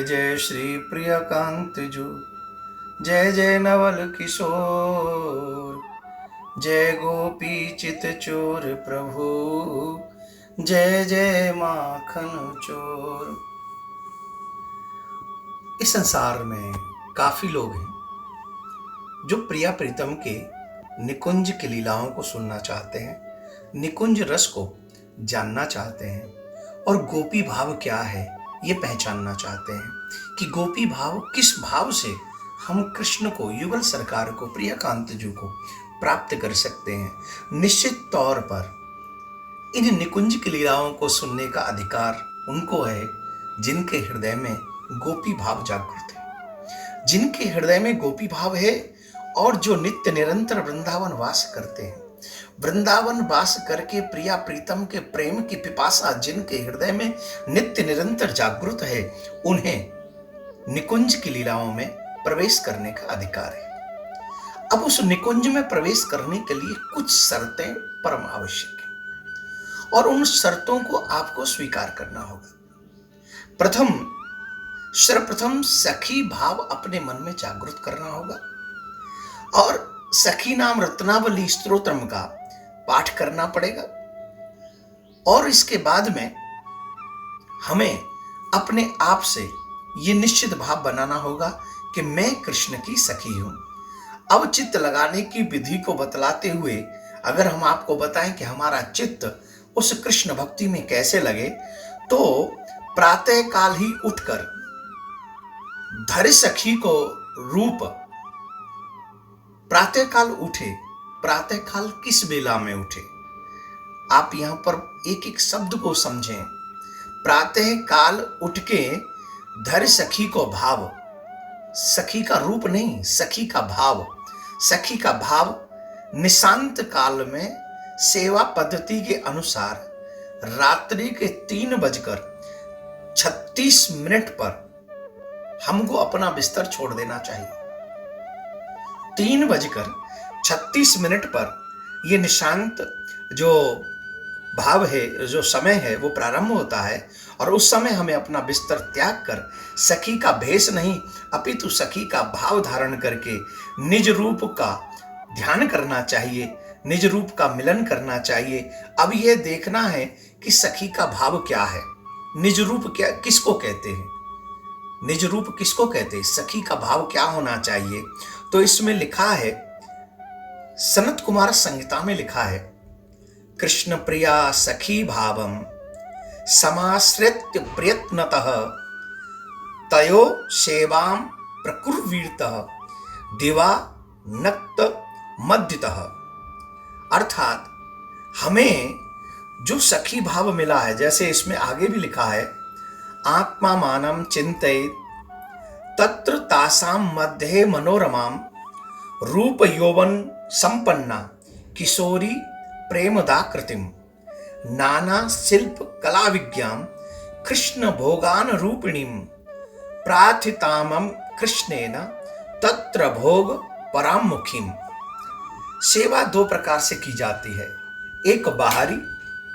जय श्री प्रिय कांत जू, जय जय नवल किशोर, जय गोपी चित चोर प्रभु, जय जय माखन चोर। इस संसार में काफी लोग हैं जो प्रिया प्रीतम के निकुंज की लीलाओं को सुनना चाहते हैं, निकुंज रस को जानना चाहते हैं और गोपी भाव क्या है ये पहचानना चाहते हैं कि गोपी भाव किस भाव से हम कृष्ण को, युगल सरकार को, प्रियकांत जू को प्राप्त कर सकते हैं। निश्चित तौर पर इन निकुंज की लीलाओं को सुनने का अधिकार उनको है जिनके हृदय में गोपी भाव जागृत है, जिनके हृदय में गोपी भाव है और जो नित्य निरंतर वृंदावन वास करते हैं। वृंदावन वास करके प्रिया प्रीतम के प्रेम की पिपासा जिनके हृदय में नित्य निरंतर जागृत है, उन्हें निकुंज की लीलाओं में प्रवेश करने का अधिकार है। अब उस निकुंज में प्रवेश करने के लिए कुछ शर्तें परम आवश्यक हैं और उन शर्तों को आपको स्वीकार करना होगा। सर्वप्रथम सखी भाव अपने मन में जागृत करना होगा और सखी नाम रत्नावली स्तोत्रम का पाठ करना पड़ेगा। और इसके बाद में हमें अपने आप से ये निश्चित भाव बनाना होगा कि मैं कृष्ण की सखी हूं। अब चित्त लगाने की विधि को बतलाते हुए अगर हम आपको बताएं कि हमारा चित्त उस कृष्ण भक्ति में कैसे लगे, तो प्रातः काल ही उठकर धर सखी को रूप, प्रातः काल उठे, प्रातः काल किस बेला में उठे, आप यहां पर एक एक शब्द को समझें। प्रातः काल उठ के धर सखी को भाव, सखी का रूप नहीं, सखी का भाव। सखी का भाव निशांत काल में सेवा पद्धति के अनुसार रात्रि के 3:36 पर हमको अपना बिस्तर छोड़ देना चाहिए। 3:36 पर यह निशांत जो भाव है, जो समय है, वो प्रारंभ होता है और उस समय हमें अपना बिस्तर त्याग कर सखी का भेष नहीं अपितु सखी का भाव धारण करके निज रूप का ध्यान करना चाहिए, निज रूप का मिलन करना चाहिए। अब यह देखना है कि सखी का भाव क्या है, निज रूप क्या, किसको कहते हैं, निज रूप किसको कहते हैं, सखी का भाव क्या होना चाहिए। तो इसमें लिखा है, सनत कुमार संहिता में लिखा है, कृष्ण प्रिया सखी भावम समाश्रित्य प्रयत्नतः तयो सेवाम प्रकुर्वीरतः दिवा नक्त मध्यतः। अर्थात हमें जो सखी भाव मिला है, जैसे इसमें आगे भी लिखा है, आत्मा मानम चिंतयेत् तत्र तासाम मध्ये मनोरमाम रूप यौवन संपन्ना किशोरी प्रेमदाकृतिम नाना शिल्प कला विज्ञान कृष्ण भोगान रूपिणीम प्रार्थितामम कृष्णेन तत्र भोग परामुखीम। सेवा दो प्रकार से की जाती है, एक बाहरी,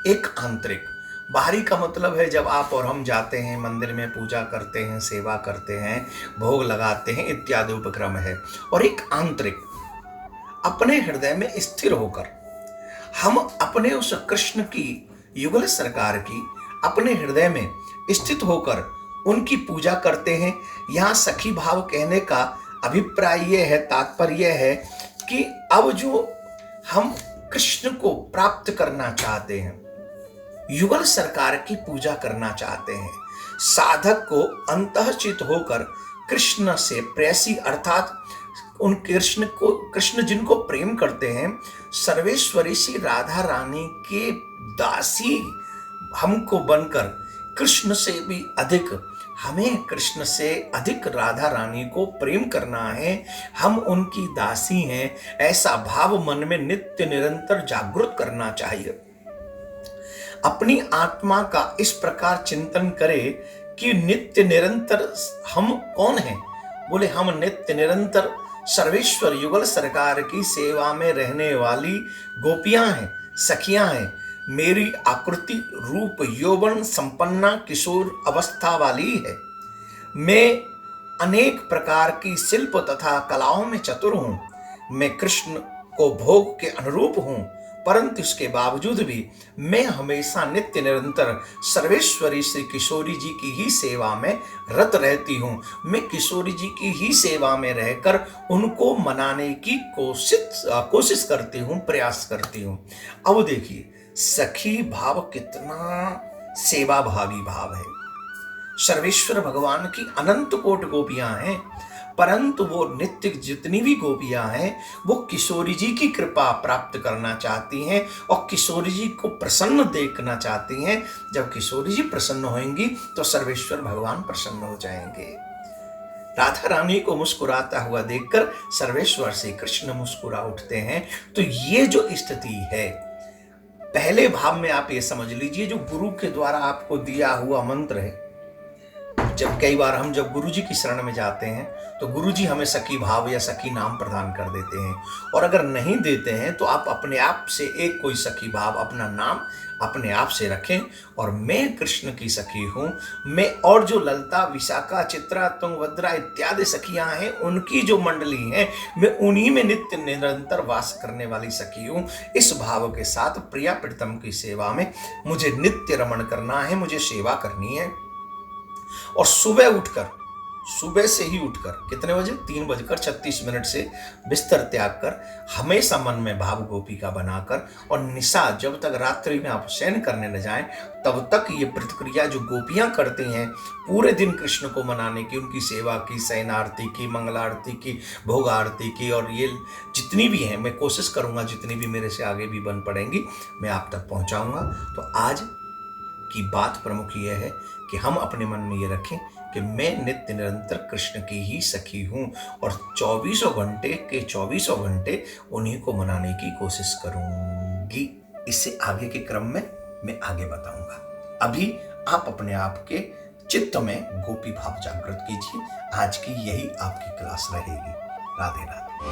एक आंतरिक। बाहरी का मतलब है जब आप और हम जाते हैं मंदिर में, पूजा करते हैं, सेवा करते हैं, भोग लगाते हैं इत्यादि उपक्रम है। और एक आंतरिक, अपने हृदय में स्थिर होकर हम अपने उस कृष्ण की, युगल सरकार की अपने हृदय में स्थित होकर उनकी पूजा करते हैं। यहाँ सखी भाव कहने का अभिप्राय यह है, तात्पर्य है कि अब जो हम कृष्ण को प्राप्त करना चाहते हैं, युगल सरकार की पूजा करना चाहते हैं, साधक को अंतःचित होकर कृष्ण से प्रेयसी अर्थात उन कृष्ण जिनको प्रेम करते हैं, सर्वेश्वरी श्री राधा रानी के दासी हमको बनकर कृष्ण से भी अधिक, हमें कृष्ण से अधिक राधा रानी को प्रेम करना है, हम उनकी दासी हैं, ऐसा भाव मन में नित्य निरंतर जागृत करना चाहिए। अपनी आत्मा का इस प्रकार चिंतन करें कि नित्य निरंतर हम कौन हैं। बोले हम नित्य निरंतर सर्वेश्वर युगल सरकार की सेवा में रहने वाली गोपियां हैं, सखियां हैं। मेरी आकृति रूप यौवन संपन्ना किशोर अवस्था वाली है। मैं अनेक प्रकार की शिल्प तथा कलाओं में चतुर हूं। मैं कृष्ण को भोग के अनुरूप हूं, परंतु इसके बावजूद भी मैं हमेशा नित्य निरंतर सर्वेश्वरी श्री किशोरी जी की ही सेवा में रत रहती हूं। मैं किशोरी जी की ही सेवा में रहकर उनको मनाने की कोशिश करती हूं, प्रयास करती हूं। अब देखिए सखी भाव कितना सेवा भावी भाव है। सर्वेश्वर भगवान की अनंत कोट गोपियां हैं, परंतु वो नित्य जितनी भी गोपियां हैं वो किशोरी जी की कृपा प्राप्त करना चाहती हैं और किशोरी जी को प्रसन्न देखना चाहती हैं। जब किशोरी जी प्रसन्न होंगी तो सर्वेश्वर भगवान प्रसन्न हो जाएंगे। राधा रानी को मुस्कुराता हुआ देखकर सर्वेश्वर श्री कृष्ण मुस्कुरा उठते हैं। तो ये जो स्थिति है, पहले भाव में आप ये समझ लीजिए, जो गुरु के द्वारा आपको दिया हुआ मंत्र है। जब कई बार हम जब गुरु जी की शरण में जाते हैं तो गुरु जी हमें सखी भाव या सखी नाम प्रदान कर देते हैं, और अगर नहीं देते हैं तो आप अपने आप से एक कोई सखी भाव, अपना नाम अपने आप से रखें। और मैं कृष्ण की सखी हूं, मैं और जो ललता, विशाखा, चित्रा, तुंगभद्रा इत्यादि सखियां हैं उनकी जो मंडली है, मैं उन्हीं में नित्य निरंतर वास करने वाली सखी हूं। इस भाव के साथ प्रिया प्रीतम की सेवा में मुझे नित्य रमण करना है, मुझे सेवा करनी है। और सुबह से ही उठकर कितने बजे, 3:36 से बिस्तर त्याग कर हमेशा मन में भाव गोपिका बनाकर, और निशा जब तक रात्रि में आप शयन करने न जाएं तब तक ये प्रतिक्रिया जो गोपियां करती हैं पूरे दिन कृष्ण को मनाने की, उनकी सेवा की, शयन आरती की, मंगल आरती की, भोग आरती की, और ये जितनी भी हैं मैं कोशिश करूंगा जितनी भी मेरे से आगे भी बन पड़ेंगी मैं आप तक पहुंचाऊंगा। तो आज की बात प्रमुख यह है कि हम अपने मन में ये रखें कि मैं नित्य निरंतर कृष्ण की ही सखी हूं और 24 घंटे उन्हीं को मनाने की कोशिश करूंगी। इससे आगे के क्रम में मैं आगे बताऊंगा। अभी आप अपने आप के चित्त में गोपी भाव जागृत कीजिए। आज की यही आपकी क्लास रहेगी। राधे राधे।